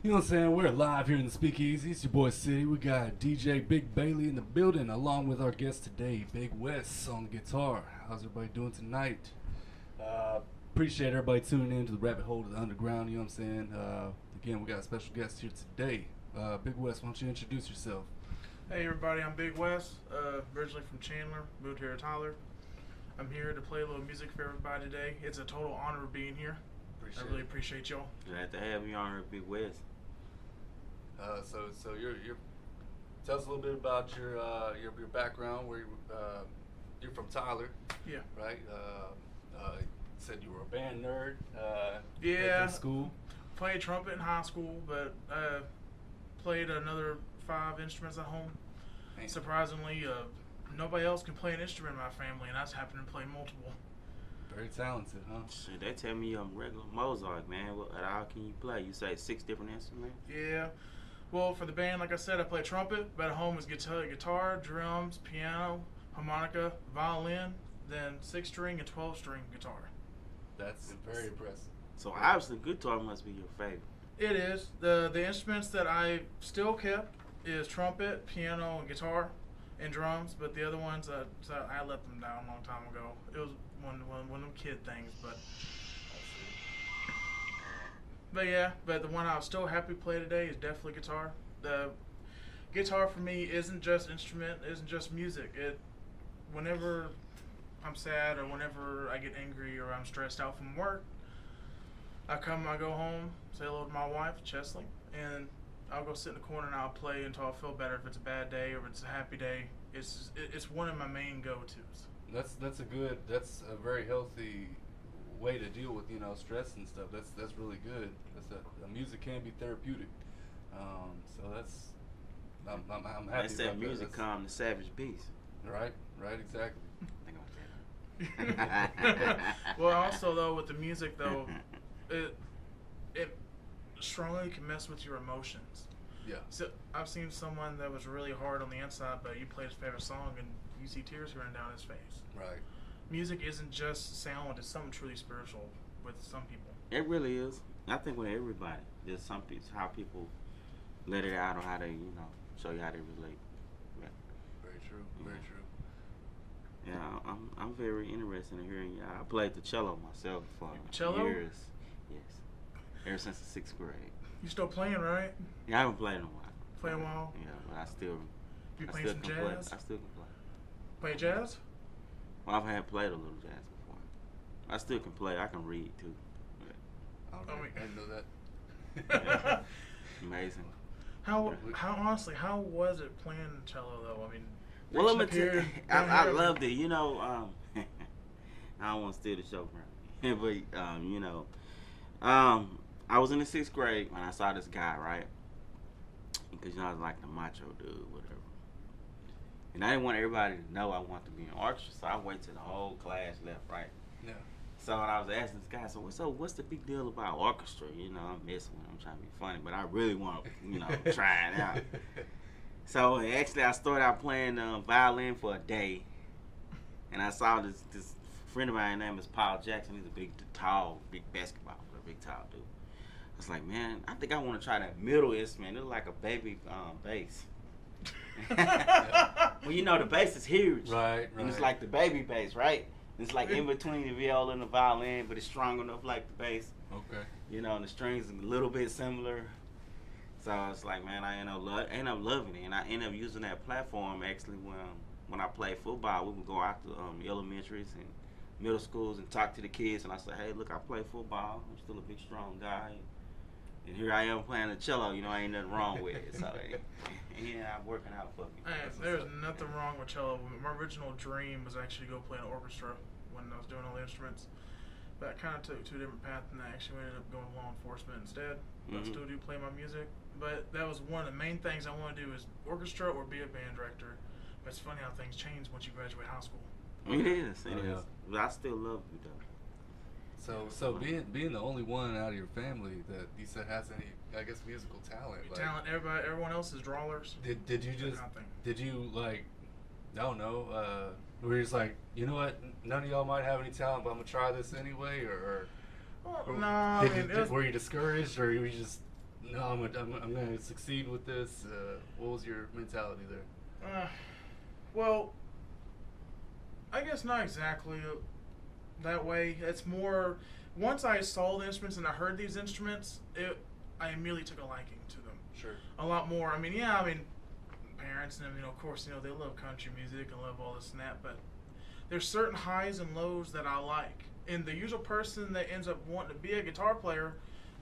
You know what I'm saying? We're live here in the Speakeasy. It's your boy City. We got DJ Big Bailey in the building, along with our guest today, Big Wes on guitar. How's everybody doing tonight? Appreciate everybody tuning in to the rabbit hole of the underground. You know what I'm saying? Again, we got a special guest here today. Big Wes, why don't you introduce yourself? Hey everybody, I'm Big Wes, originally from Chandler, moved here to Tyler. I'm here to play a little music for everybody today. It's a total honor being here. I really appreciate y'all. Glad to have you on here, Big Wes. So you're tell us a little bit about your background. Where you're from Tyler, Yeah. right? Said you were a band nerd. Yeah. In school. Played trumpet in high school, but played another 5 instruments at home. Man. Surprisingly, nobody else can play an instrument in my family, and I just happen to play multiple. Very talented, huh? Shit, they tell me I'm regular Mozart, man. What all can you play? You say 6 different instruments? Yeah. Well, for the band, like I said, I play trumpet, but at home is guitar, drums, piano, harmonica, violin, then 6-string and 12-string guitar. That's very impressive. So obviously guitar must be your favorite. It is. The instruments that I still kept is trumpet, piano, and guitar, and drums, but the other ones, so I let them down a long time ago. It was one of them kid things, but yeah, but the one I'll still happy to play today is definitely guitar. The guitar for me isn't just instrument, isn't just music. Whenever I'm sad or whenever I get angry or I'm stressed out from work, I go home, say hello to my wife, Chesley, and I'll go sit in the corner and I'll play until I feel better. If it's a bad day or if it's a happy day, it's one of my main go-tos. That's a very healthy way to deal with stress and stuff. That's really good. Music can be therapeutic. So I'm happy. They say about music calm the savage beast. Right, exactly. Think about that. Well, also though with the music though, it strongly can mess with your emotions. Yeah. So I've seen someone that was really hard on the inside, but you play his favorite song and you see tears running down his face. Right. Music isn't just sound; it's something truly spiritual with some people. It really is. I think with everybody, there's something how people let it out or how they, show you how they relate. Yeah. Very true. Very true. Yeah, I'm very interested in hearing you. I played the cello myself for Cello? years. Yes. Ever since the 6th grade. You still playing, right? Yeah, I haven't played in a while. Playing a while. Yeah, but I still You I playing still some can play. jazz? I still can play. Play jazz? Well, I've had played a little jazz before. I still can play. I can read too. I didn't know that. Yeah. Amazing. How honestly, how was it playing cello though? I mean, Well, let me reaching up tell you, here, I down here. loved it. I don't want to steal the show from you, but I was in the 6th grade when I saw this guy, right? Because I was like the macho dude, whatever. And I didn't want everybody to know I wanted to be in orchestra, so I waited till the whole class left, right? Yeah. So when I was asking this guy, so what's the big deal about orchestra? I'm messing with him, I'm trying to be funny, but I really want to, try it out. So actually, I started out playing violin for a day, and I saw this friend of mine named is Paul Jackson. He's a big basketball player, big tall dude. I was like, man, I think I want to try that middle instrument. It was like a baby bass. Well, the bass is huge. Right. And it's like the baby bass, right? It's like in between the viola and the violin, but it's strong enough like the bass. Okay. And the strings are a little bit similar. So it's like, man, I end up loving it, and I end up using that platform actually when I played football. We would go out to elementaries and middle schools and talk to the kids, and I say, hey, look, I play football. I'm still a big, strong guy, and here I am playing the cello. I ain't nothing wrong with it. So yeah, I'm working out for me. Hey, there's nothing wrong with cello. My original dream was actually to go play an orchestra when I was doing all the instruments. But I kind of took 2 different paths, and I actually ended up going to law enforcement instead. But I still do play my music. But that was one of the main things I want to do is orchestra or be a band director. But it's funny how things change once you graduate high school. It is. Yeah. But I still love you, though. So being the only one out of your family that you said has any, I guess, musical talent. Talent, everyone else is drawlers. Did you just did you like, I don't know, were you just like, you know what, none of y'all might have any talent, but I'm gonna try this anyway, or No, were you discouraged, or you just no, I'm going to succeed with this. What was your mentality there? Well, I guess not exactly that way. It's more, once I saw the instruments and I heard these instruments, I immediately took a liking to them. Sure. A lot more. I mean, parents and, of course, they love country music and love all this and that, but there's certain highs and lows that I like. And the usual person that ends up wanting to be a guitar player,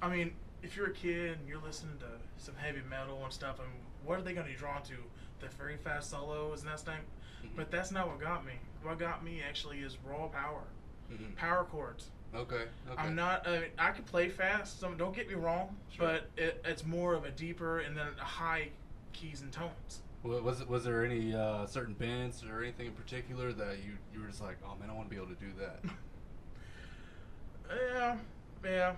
I mean, if you're a kid and you're listening to some heavy metal and stuff, and what are they going to be drawn to? The very fast solos and that stuff? Mm-hmm. But that's not what got me. What got me actually is raw power. Mm-hmm. Power chords. Okay. I'm not. I can play fast. So don't get me wrong, Sure. but it's more of a deeper and then a high keys and tones. Was there any certain bands or anything in particular that you were just like, oh man, I want to be able to do that? Yeah.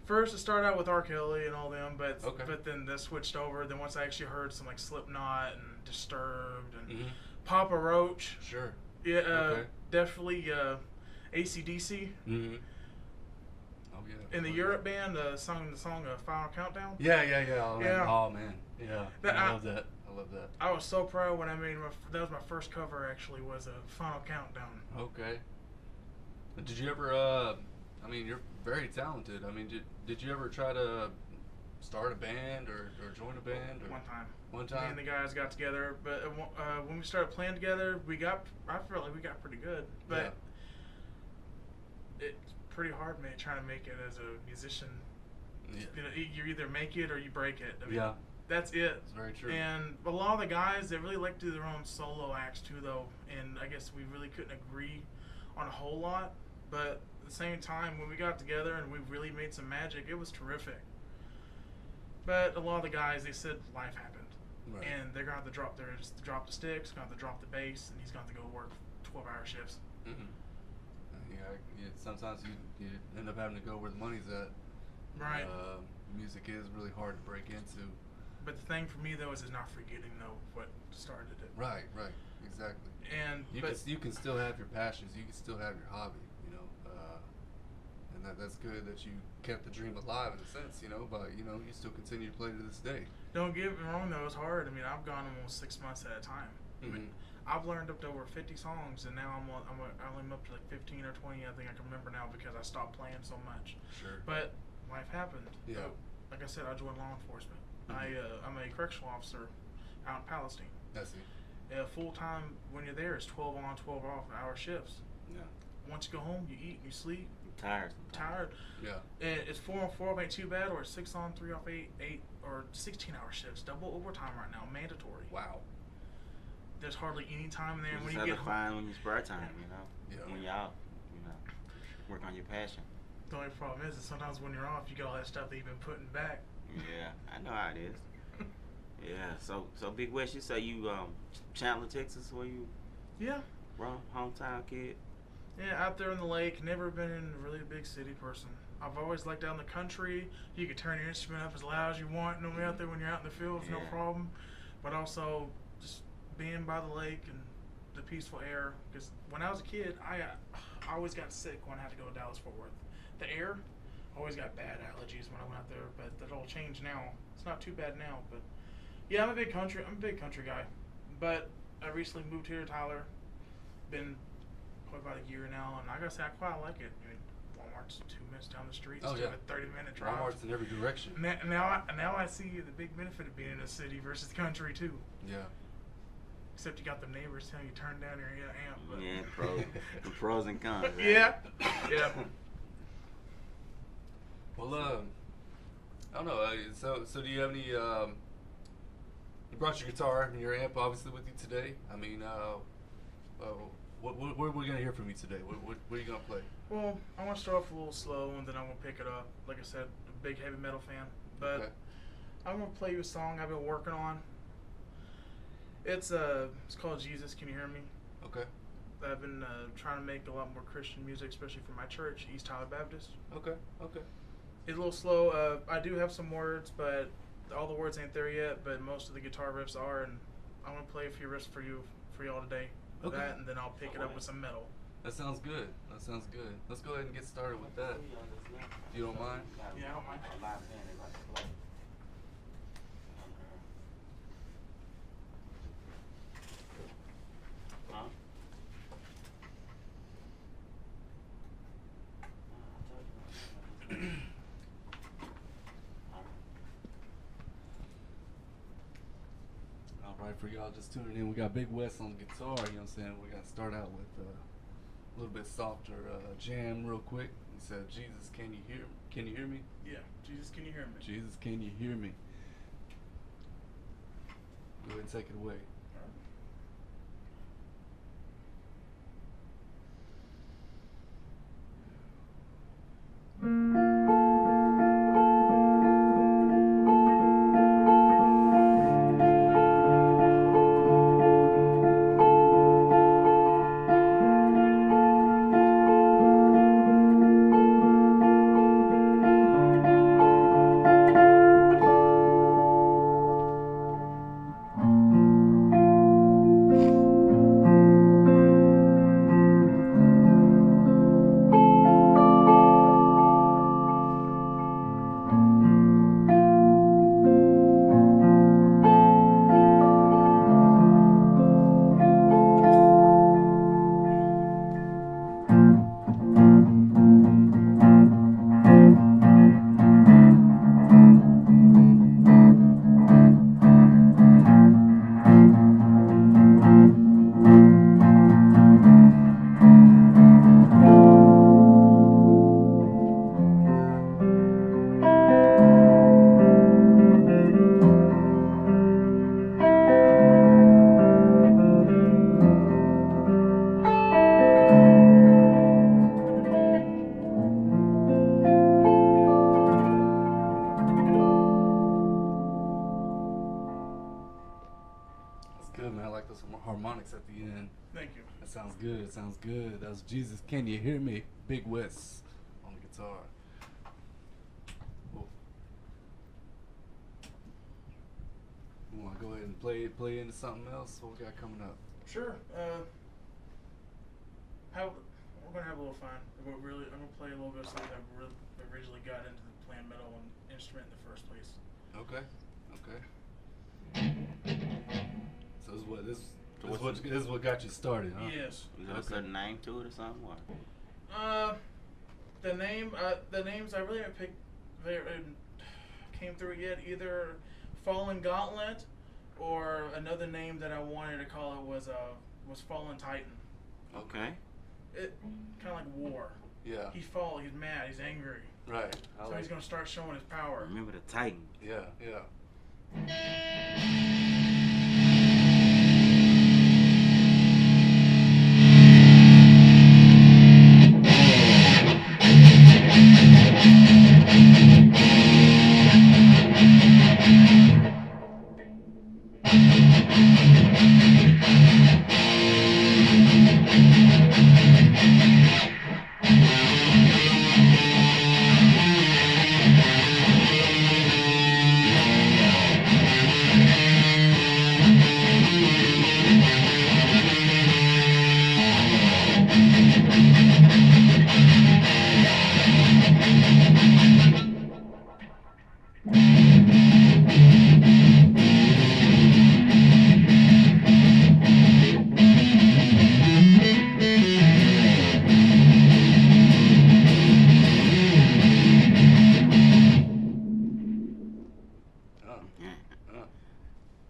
First, it started out with R. Kelly and all them, but then that switched over. Then once I actually heard some like Slipknot and Disturbed and Mm-hmm. Papa Roach. Sure. Yeah, Okay. definitely AC/DC. Mm-hmm. Oh yeah. In the Europe band, sung the song Final Countdown. Yeah. Oh, man. Yeah. Oh man. Yeah. I love that. I was so proud when I made that was my first cover actually, was a Final Countdown. Okay. Did you ever? I mean, you're very talented. I mean, did you ever try to start a band or join a band? Or? One time. One time. Me and the guys got together, but when we started playing together, I felt like we got pretty good. But it's pretty hard, man, trying to make it as a musician. Yeah. You either make it or you break it. I mean, Yeah. That's it. It's very true. And a lot of the guys, they really like to do their own solo acts too, though. And I guess we really couldn't agree on a whole lot. But at the same time, when we got together and we really made some magic, it was terrific. But a lot of the guys, they said life happened. Right. And they're going to have to drop the sticks, going to have to drop the bass, and he's going to have to go work 12-hour shifts. Mm-hmm. Yeah. Sometimes you end up having to go where the money's at. Right. Music is really hard to break into. But the thing for me, though, is not forgetting, what started it. Right. Exactly. And you can still have your passions. You can still have your hobby, and that's good that you kept the dream alive in a sense, but you still continue to play to this day. Don't get me wrong, though, it's hard. I mean, I've gone almost 6 months at a time. Mm-hmm. I mean, I've learned up to over 50 songs, and now I'm only up to like 15 or 20. I think I can remember now because I stopped playing so much. Sure. But life happened. Yeah. Like I said, I joined law enforcement. Mm-hmm. I'm a correctional officer out in Palestine. I see. Full time when you're there is 12 on, 12 off hour shifts. Yeah. Once you go home, you eat, you sleep. I'm tired. Tired. Yeah. And it's 4 on 4 ain't too bad, or 6 on 3 off 8 or 16-hour shifts, double overtime right now, mandatory. Wow. There's hardly any time in there. You When just you have get to home, find when you spare time, Yeah. when you're out, work on your passion. the only problem is that sometimes when you're off, you got all that stuff that you've been putting back. Yeah, I know how it is. Yeah, so Big West, you say you Chandler, Texas, where you Yeah. from, hometown kid? Yeah, out there in the lake. Never been in a really big city person. I've always liked out in the country. You can turn your instrument up as loud as you want. Normally out there when you're out in the field, it's no Yeah. problem. But also just being by the lake and the peaceful air. Because when I was a kid, I always got sick when I had to go to Dallas-Fort Worth. The air, I always got bad allergies when I went out there. But that all changed now. It's not too bad now. But yeah, I'm a big country guy. But I recently moved here to Tyler. Been probably about a year now, and I gotta say I quite like it. I mean, Walmart's 2 minutes down the street. Oh, It's yeah. a 30-minute drive. Walmart's in every direction. Now I see the big benefit of being in a city versus the country too. Yeah. Except you got the neighbors telling you turn down your amp. But Yeah, the pros and cons. Right? yeah. Well, I don't know. So do you have any? You brought your guitar and your amp obviously with you today. I mean, what are we gonna hear from you today? What are you gonna play? Well, I want to start off a little slow, and then I'm gonna pick it up. Like I said, a big heavy metal fan, but Okay. I'm gonna play you a song I've been working on. It's called Jesus. Can you hear me? Okay. I've been trying to make a lot more Christian music, especially for my church, East Tyler Baptist. Okay. It's a little slow. I do have some words, but all the words ain't there yet. But most of the guitar riffs are, and I'm gonna play a few riffs for y'all today. Okay. That, and then I'll pick it up with some metal. That sounds good. That sounds good. Let's go ahead and get started with that. You don't mind? Yeah, I don't mind. Huh? All right, for y'all just tuning in, we got Big West on the guitar. You know what I'm saying? We're gonna start out with a little bit softer jam, real quick. He said, "Jesus, can you hear? Can you hear me? Yeah, Jesus, can you hear me? Jesus, can you hear me?" Go ahead and take it away. Good, man. I like those harmonics at the end. Thank you. That sounds good. It sounds good. That was Jesus. Can you hear me? Big West on the guitar. Cool. You want to go ahead and play into something else? What we got coming up? Sure. We're gonna have a little fun. I'm gonna play a little bit of something that originally got into the playing metal and instrument in the first place. Okay. So this is what got you started, huh? Yes. Is there a certain name to it or something? Or? The names I really haven't picked. They came through yet. Either Fallen Gauntlet or another name that I wanted to call it was Fallen Titan. Okay. It kind of like war. Yeah. He's mad, he's angry. Right. So he's gonna start showing his power. Remember the Titan. Yeah.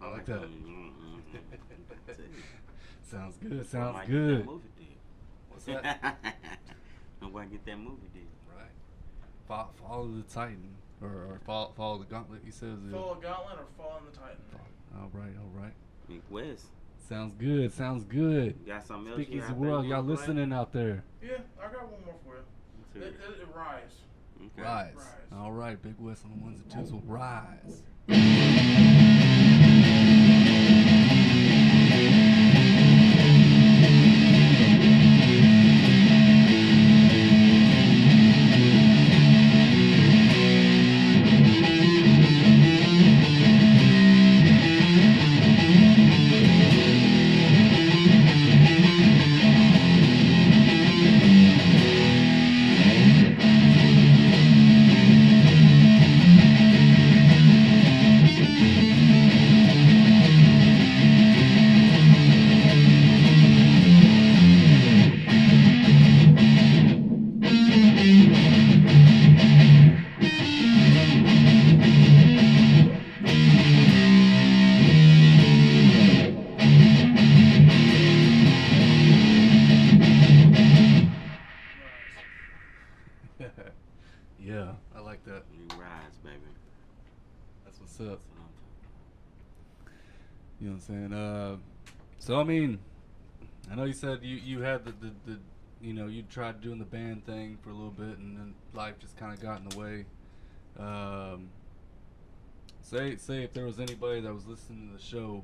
I like that. Sounds good. Sounds Nobody good. Get that movie deal. What's that? Nobody get that movie deal. Right. Follow the Titan or follow the Gauntlet. He says. Follow Gauntlet or Fall in the Titan. All right. Big West. Sounds good. You got something else? Speak you Easy out World. there Y'all you wanna play? listening out there? Yeah, I got one more for you. It Rise. Okay. Rise. Rise. All right. Big West on the ones and twos will rise. rides, baby. That's what's up. That's what I'm You know what I'm saying? So I mean, I know you said you had the you know, you tried doing the band thing for a little bit, and then life just kind of got in the way. Say if there was anybody that was listening to the show,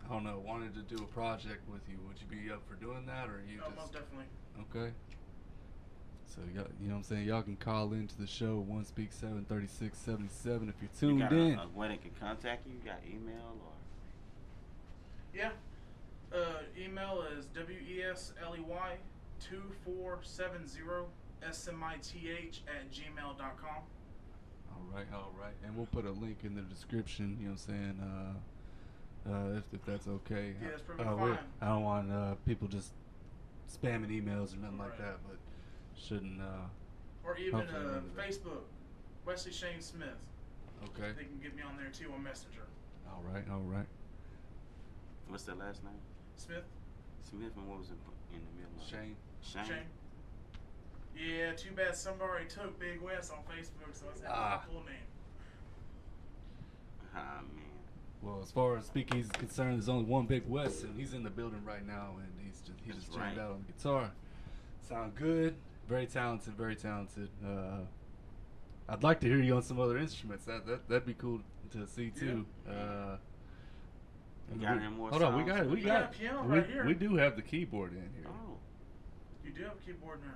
I don't know, wanted to do a project with you, would you be up for doing that, or you Oh, just most definitely. okay? So you know what I'm saying? Y'all can call into the show 1-736-77 if you're You tuned got in. a way they can contact you? You got email or? Yeah. Email is WESLEY2470SMITH@gmail.com. All right, and we'll put a link in the description. You know what I'm saying? If that's okay. Yeah, that's perfectly fine. I don't want people just spamming emails or nothing like Right. that, but shouldn't. Or even Hopefully remember that. Facebook, Wesley Shane Smith. Okay. They can get me on there too on Messenger. All right. What's that last name? Smith. Smith, and what was it in the middle of it? Shane. Shane. Yeah, too bad somebody took Big West on Facebook, so it's my full name. Ah, man. Well, as far as Speakeasy is concerned, there's only one Big West, and he's in the building right now, and he That's just jammed right. out on the guitar. Sound good. Very talented. Very talented. I'd like to hear you on some other instruments. That'd be cool to see too. You got any more Hold on, we songs? got it. We We got got a piano we, right here. we do have the keyboard in here. Oh. You do have a keyboard now.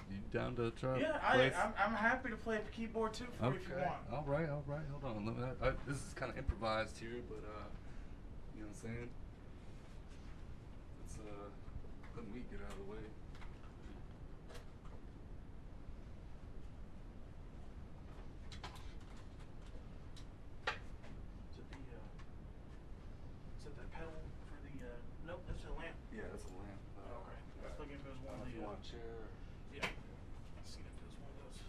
You down to try? Yeah, play I'm happy to play the keyboard too for you if you Okay. want. All right. Hold on. Let me, this is kind of improvised here, but you know what I'm saying? Let's let me get out of the way. Is it the pedal for the? Nope, that's a lamp. Yeah, that's a lamp. Okay, I was looking if it was one of If the. you want a chair. Yeah. Let's see if it was one of those.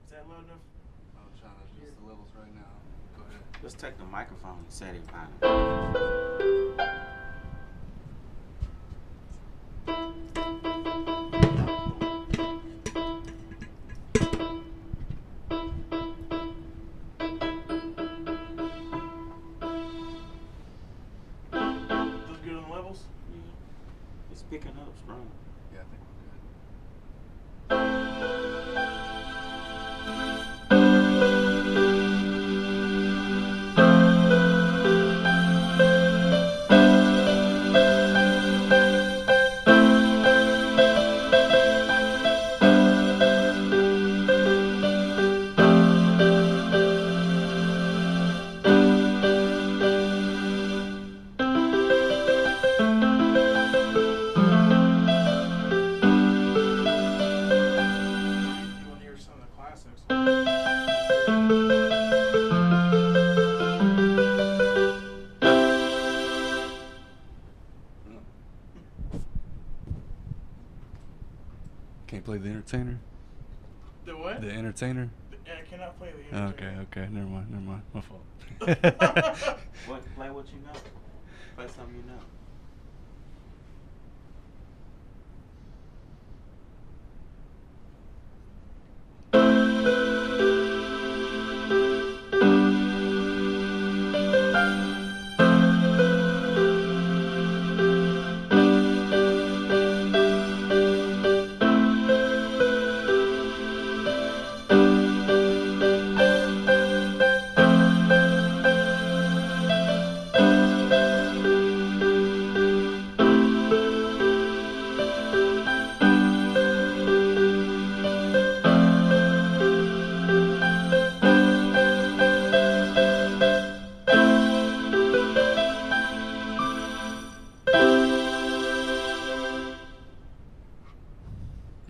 Is that low enough? I'm trying to adjust the levels right now. Go ahead. Let's take the microphone and set it behind it. Those good on the levels? Yeah. It's picking up strong. Yeah, I think we're good. You want to hear some of the classics? Can't play the entertainer. The what? The entertainer. I cannot play the Okay. entertainer. Never mind. My fault. What? Play what you know. Play something you know.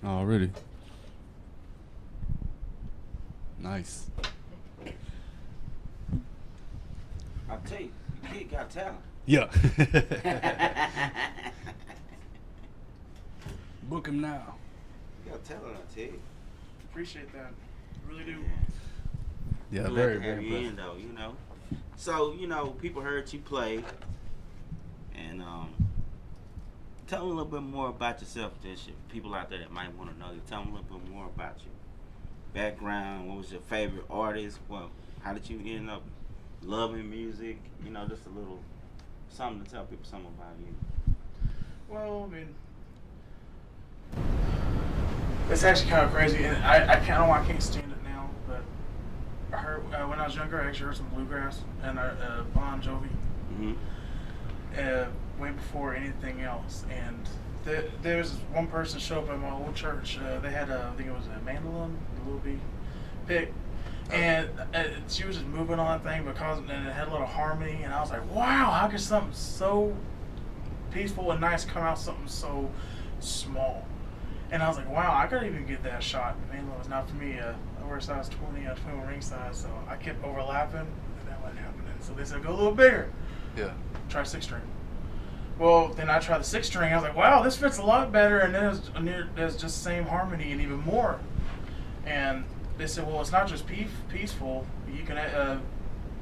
Already. Nice. I tell you, the kid got talent. Yeah. Book him now. You got talent, I tell you. Appreciate that. Really do. Yeah, Glad very, to have very you in, impressive. though, you know. So, you know, people heard you play, and tell them a little bit more about yourself. There's people out there that might want to know you. Tell them a little bit more about your background. What was your favorite artist? Well, how did you end up loving music? You know, just a little something to tell people something about you. Well, I mean, it's actually kind of crazy, and I don't know why I can't stand it now, but I heard when I was younger, I actually heard some bluegrass and Bon Jovi, way before anything else. And there was one person show up at my old church. They had I think it was a mandolin, a little B pick, and she was just moving on that thing and it had a little harmony, and I was like, wow, how could something so peaceful and nice come out something so small? And I was like, wow, I could even get that shot. Mandolin was not for me. I wear size 20, 21 ring size, so I kept overlapping, and that wasn't happening. So they said, go a little bigger. Yeah. Try 6-string. Well, then I tried the 6-string. I was like, wow, this fits a lot better, and there's just the same harmony and even more. And they said, well, it's not just peaceful. You can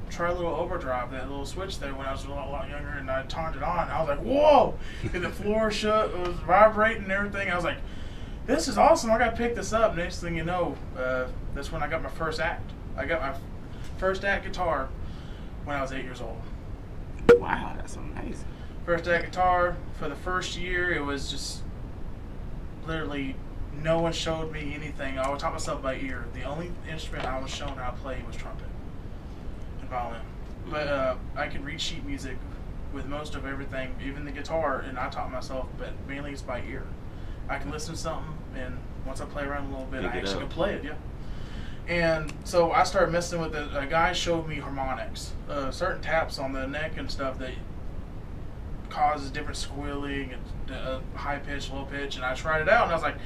try a little overdrive, that little switch there when I was a lot younger, and I turned it on. I was like, whoa! And the floor it was vibrating and everything. I was like, this is awesome. I got to pick this up. Next thing you know, that's when I got my first act. I got my first act guitar when I was 8 years old. Wow, that's amazing. First act guitar. For the first year, it was just literally no one showed me anything. I would taught myself by ear. The only instrument I was shown how to play was trumpet and violin. But I can read sheet music with most of everything, even the guitar, and I taught myself, but mainly it's by ear. I can listen to something, and once I play around a little bit, I actually can play it, yeah. And so I started messing with it. A guy showed me harmonics, certain taps on the neck and stuff that causes different squealing and high pitch, low pitch, and I tried it out, and I was like,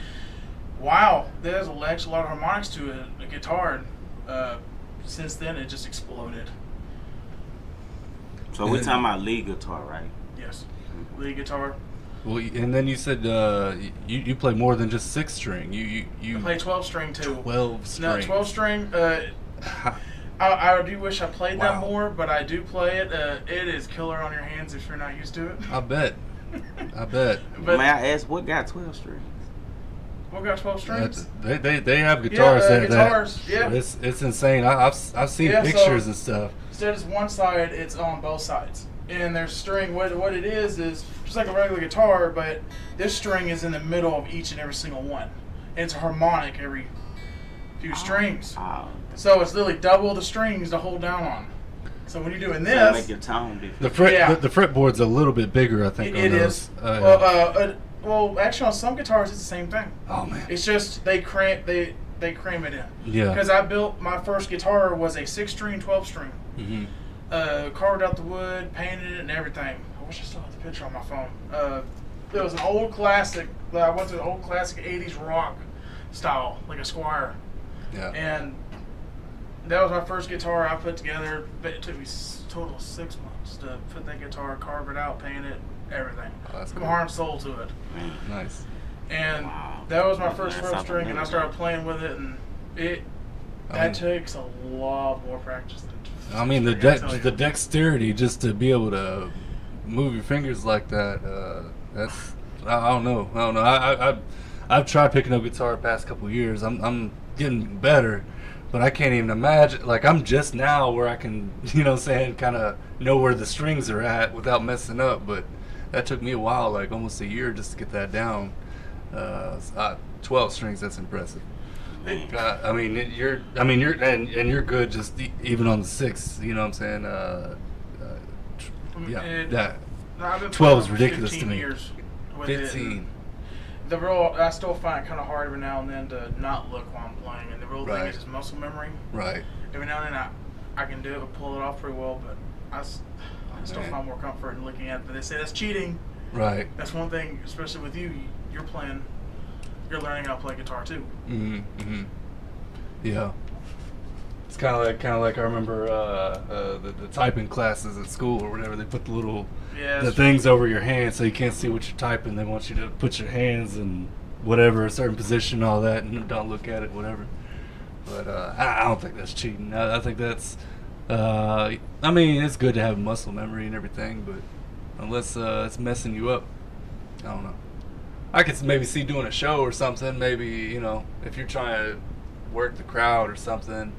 wow, there's actually a lot of harmonics to a guitar. Since then, it just exploded. So we're talking about lead guitar, right? Yes, lead guitar. Well, and then you said you play more than just 6-string. You I play 12-string too. 12 string. No, 12-string. I do wish I played that Wow. more, but I do play it. It is killer on your hands if you're not used to it. I bet. I bet. But May I ask, what got 12 strings? what got 12 strings? They have guitars guitars, yeah. It's insane. I've seen Yeah, so- pictures and stuff. Instead of one side, it's on both sides. And there's string. What it is just like a regular guitar, but this string is in the middle of each and every single one. And it's a harmonic every few strings. Oh, So it's literally double the strings to hold down on. So when you're doing so that make this, your tone different. The fret Yeah. the fretboard's a little bit bigger, I think. it on is. those. Well, actually, on some guitars, it's the same thing. Oh man. It's just they cram it in. Yeah. Because I built my first guitar was a 6-string, 12-string. Mm-hmm. Carved out the wood, painted it, and everything. I wish I still had the picture on my phone. It was an old classic. I went to the old classic 80s rock style, like a Squire. Yeah. And that was my first guitar I put together. But it took me total 6 months to put that guitar, carve it out, paint it, everything. Oh, that's Put cool. heart and soul to it. Man. Nice. And Wow. that was my That's first something 12-string, and I new. started playing with it, and I that mean- takes a lot more practice than I mean the 12-string, I tell you. the dexterity just to be able to move your fingers like that. That's I don't know. I've tried picking up guitar the past couple years. I'm getting better, but I can't even imagine. Like I'm just now where I can, you know, what I'm saying, kind of know where the strings are at without messing up. But that took me a while, like almost a year, just to get that down. 12 strings. That's impressive. Man. I mean, you're good just even on the 6. You know what I'm saying? Yeah, And that I've been 12 is playing for ridiculous to 15 me. Years with it, 15. and I still find it kind of hard every now and then to not look while I'm playing. And the real thing Right. is just muscle memory. Right. Every now and then I can do it, pull it off pretty well, but I still man. find more comfort in looking at it. But they say that's cheating. Right. That's one thing, especially with you. You're learning how to play guitar too. Mm-hmm. Yeah. It's kind of like I remember the typing classes at school or whatever. They put the Yeah. things over your hands so you can't see what you're typing. They want you to put your hands and whatever, a certain position, all that, and don't look at it, whatever. But I don't think that's cheating. I think that's, I mean, it's good to have muscle memory and everything, but unless it's messing you up, I don't know. I could maybe see doing a show or something. Maybe, you know, if you're trying to work the crowd or something.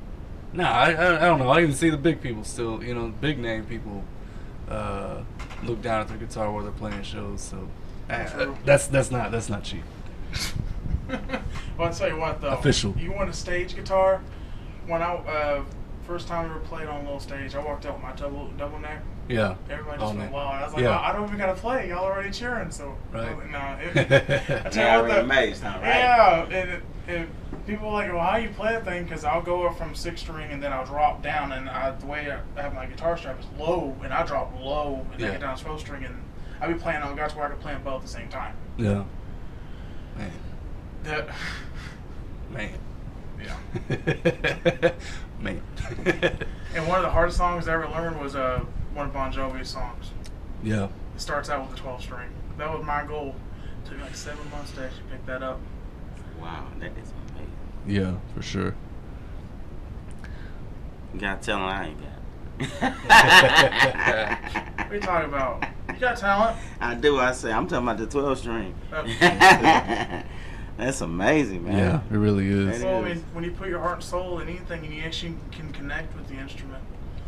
Nah, I don't know. I even see the big people still, you know, big name people look down at their guitar while they're playing shows. So that's not cheap. Well, I'll tell you what though. Official. You want a stage guitar? When I first time I ever played on a little stage, I walked out with my double neck. Yeah. Everybody just went man. wild. I was like, Yeah. oh, I don't even gotta play. Y'all already cheering, so Right. I tell Yeah, you what, amazed, huh, right? yeah, and people are like, well, how you play that thing? Because I'll go up from 6th string and then I'll drop down, and the way I have my guitar strap is low, and I drop low and then Yeah. get down to 12th string, and I'll be playing on guitar where I can play them both at the same time. Yeah. Man. That, Man. yeah. Man. And one of the hardest songs I ever learned was one of Bon Jovi's songs. Yeah. It starts out with the 12th string. That was my goal. It took me like 7 months to actually pick that up. Wow, that is amazing. Yeah, for sure. You gotta tell him I ain't got it. What are you talking about? You got talent. I do. I say I'm talking about the 12 string. That's amazing, man. Yeah, it really is. That Well, I is. mean, when you put your heart and soul in anything, and you actually can connect with the instrument.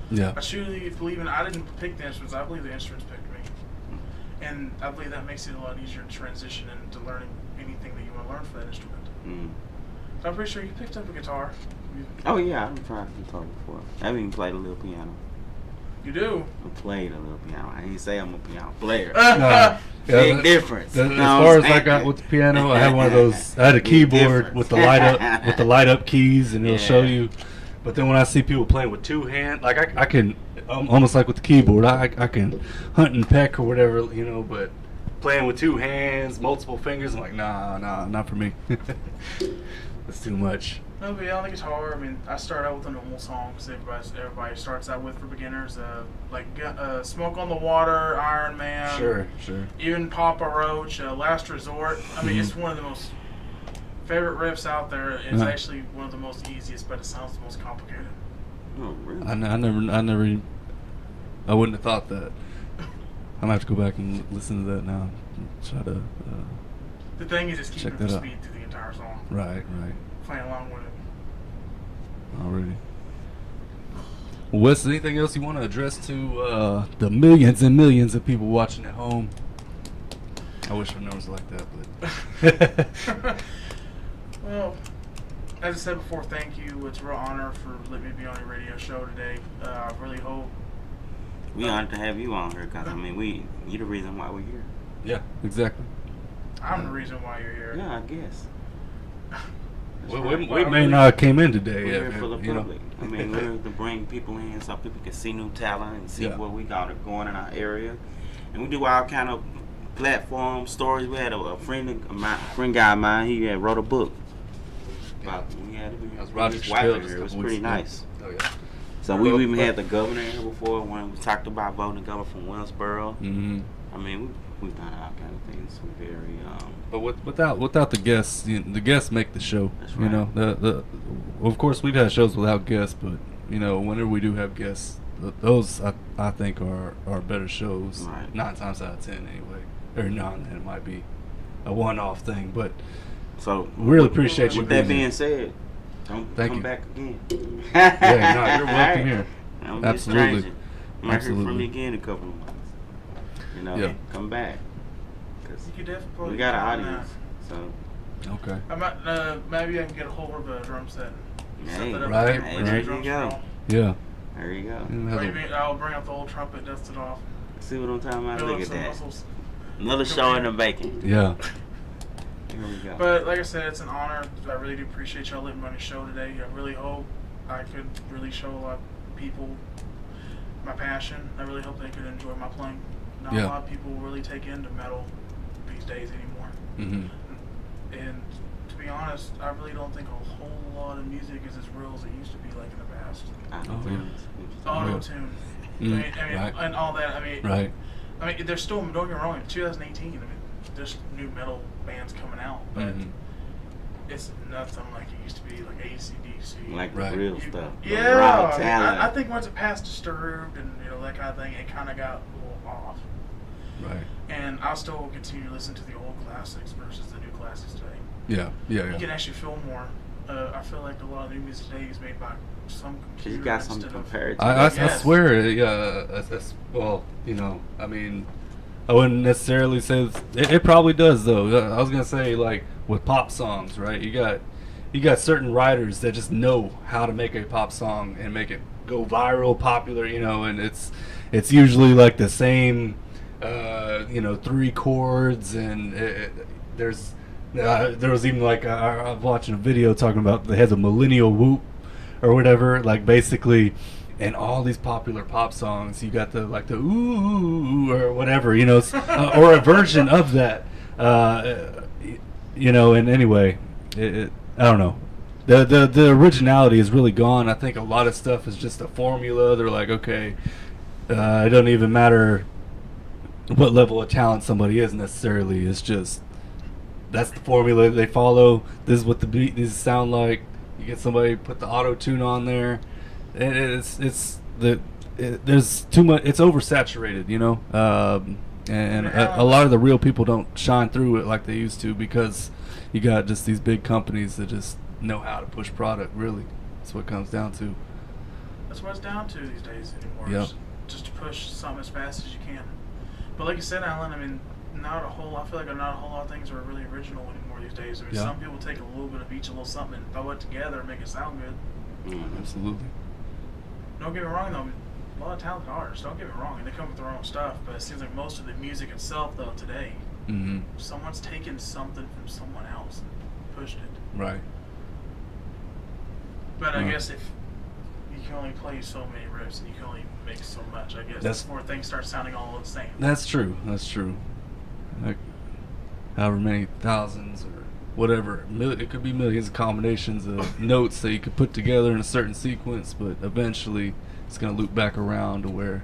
Yeah. I truly believe in. I didn't pick the instruments. I believe the instruments picked me, and I believe that makes it a lot easier to transition into learning anything that you want to learn for that instrument. Mm. So I'm pretty sure you picked up a guitar. Oh yeah, I've tried guitar before. I've even played a little piano. You do. I played a little piano. I ain't say I'm a piano player. Yeah, Big difference. As You know far what as I'm I got saying? with the piano, I had one of those. I had a Big keyboard difference. with the light up keys, and it'll show Yeah. you. But then when I see people playing with two hands, like I can almost like with the keyboard, I can hunt and peck or whatever, you know. But playing with two hands, multiple fingers, I'm like, nah, not for me. That's too much. No, but yeah, on the guitar, I mean, I start out with the normal songs. Everybody starts out with for beginners, like "Smoke on the Water," "Iron Man," Sure. even "Papa Roach," "Last Resort." I mean, Mhm. it's one of the most favorite riffs out there. It's Yeah. actually one of the most easiest, but it sounds the most complicated. Oh, really? I wouldn't have thought that. I'm gonna have to go back and listen to that now. Try to. The thing is, just keeping Check the that out. speed through the entire song, Right. playing along with it. Already. Wes, anything else you want to address to the millions and millions of people watching at home? I wish our numbers were like that, but. Well, as I said before, thank you. It's a real honor for letting me be on your radio show today. I really hope. We honored to have you on here, cause I mean, you the reason why we're here. Yeah, exactly. I'm the reason why you're here. Yeah, I guess. We Well, may not have came in today. We're Yeah, here for the you know. public. I mean, we're to bring people in so people can see new talent and see Yeah. what we got going in our area, and we do all kind of platform stories. We had a friend guy of mine. He had wrote a book. About That was Roger his wife Still in just here. a It was couple pretty weeks ago. nice. Oh yeah. So we even had the governor in here before when we talked about voting the governor from Wellsboro. Mm-hmm. I mean, we've done all kind of things. We're very But without the guests, the guests make the show. That's You right. know, of course we've had shows without guests, but you know, whenever we do have guests, those I think are better shows. Right. 9 times out of 10 anyway. Or none, it might be a one-off thing, but so. we really appreciate you With that being being here. said, Thank come you. back again. Yeah, no, you're welcome here. I'm Absolutely. Just you might hear from Absolutely. me again in a couple of months. You know, Yeah. come back. Cause You could definitely we got an play on audience. So Okay. that. I might, maybe I can get a hold of a drum set. Set Hey, that up right, with hey, the there you drums go. roll. Yeah. there you go. And have Or a- maybe I'll bring out the old trumpet, dust it off, See what I'm talking about? build Look up at some that. muscles. Another show in the making. Yeah. Here we go. But like I said, it's an honor. I really do appreciate y'all letting me on your show today. I really hope I could really show a lot of people my passion. I really hope they could enjoy my playing. Not Yeah. a lot of people really take into metal these days anymore. Mm-hmm. And to be honest, I really don't think a whole lot of music is as real as it used to be like in the past. Oh, yeah. Auto tune. Mm, I mean, right. and all that. I mean, Right. they're still, don't get me wrong, in 2018, I mean, there's new metal bands coming out, but Mhm. it's nothing like it used to be, like AC/DC. Like Right. the real stuff. The Yeah, raw I, mean, talent. I think once it passed Disturbed and that kind of thing, it kind of got a little off. Right. And I'll still continue to listen to the old classics versus the new classics today. Yeah. Yeah. You Yeah. can actually feel more. I feel like a lot of new music today is made by some Cause computer you got something instead of. compared to. I Yes. swear, yeah. Well, I mean, I wouldn't necessarily say it probably does though. I was gonna say like with pop songs, right? You got certain writers that just know how to make a pop song and make it go viral, popular, and it's usually like the same, 3 chords, and there was even like I was watching a video talking about they had the millennial whoop or whatever, like basically. And all these popular pop songs, you got the ooh or whatever, or a version of that, And anyway, I don't know. The originality is really gone. I think a lot of stuff is just a formula. They're like, okay, it doesn't even matter what level of talent somebody is necessarily. It's just that's the formula they follow. This is what the beat needs to sound like. You get somebody put the auto tune on there. And there's too much. It's oversaturated, and a lot of the real people don't shine through it like they used to because you got just these big companies that just know how to push product. Really, that's what it comes down to. That's what it's down to these days anymore. Yep. Just to push something as fast as you can. But like you said, Alan, I mean, I feel like not a whole lot of things are really original anymore these days. I mean, Yeah. some people take a little bit of each, a little something, and throw it together and make it sound good. Absolutely. Don't get me wrong, though. A lot of talented artists. Don't get me wrong, and they come with their own stuff. But it seems like most of the music itself, though, today, Mm-hmm. someone's taken something from someone else and pushed it. Right. But I Mm. guess if you can only play so many riffs and you can only make so much, I guess That's- before things start sounding all the same. That's true. Like, however many thousands or whatever, it could be millions of combinations of notes that you could put together in a certain sequence, but eventually it's going to loop back around to where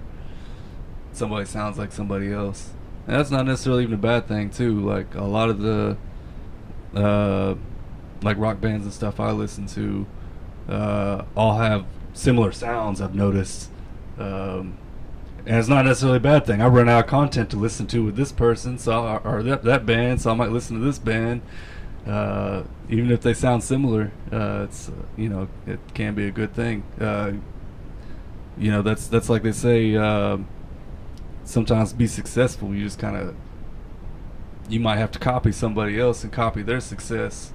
somebody sounds like somebody else. And that's not necessarily even a bad thing too. Like a lot of the like rock bands and stuff I listen to all have similar sounds, I've noticed. And it's not necessarily a bad thing. I run out of content to listen to with this person, or that band, so I might listen to this band. Even if they sound similar, it's it can be a good thing. That's like they say. Sometimes to be successful, you just you might have to copy somebody else and copy their success,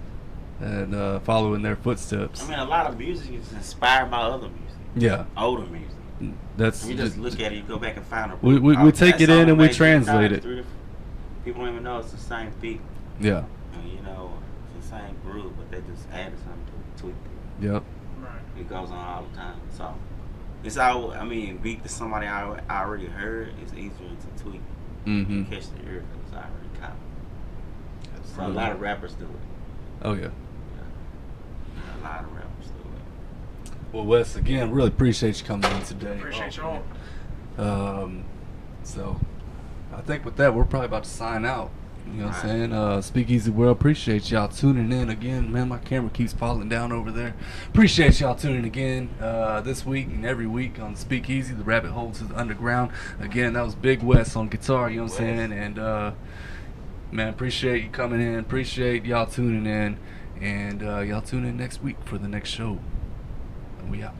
and follow in their footsteps. I mean, a lot of music is inspired by other music. Yeah, Older music. that's You just look at it, you go back and find a we take it in and we translate it. People don't even know it's the same beat. Yeah. It's the same groove, but they just added something to it, tweaked it. Yep. Right. It goes on all the time. So it's all. I mean, beat to somebody I already heard is easier to tweak. Mm-hmm. Catch the ear because it's already caught. So a Absolutely. lot of rappers do it. Oh yeah. A lot of rappers do it. Well, Wes, again, really appreciate you coming in today. Appreciate y'all. So I think with that, we're probably about to sign out. You know what I'm Alright. saying? Speakeasy World, appreciate y'all tuning in again. Man, my camera keeps falling down over there. Appreciate y'all tuning again this week and every week on Speakeasy, the rabbit hole to the underground. Again, that was Big Wes on guitar, you know what I'm saying? And, man, appreciate you coming in. Appreciate y'all tuning in. And y'all tune in next week for the next show. And we out.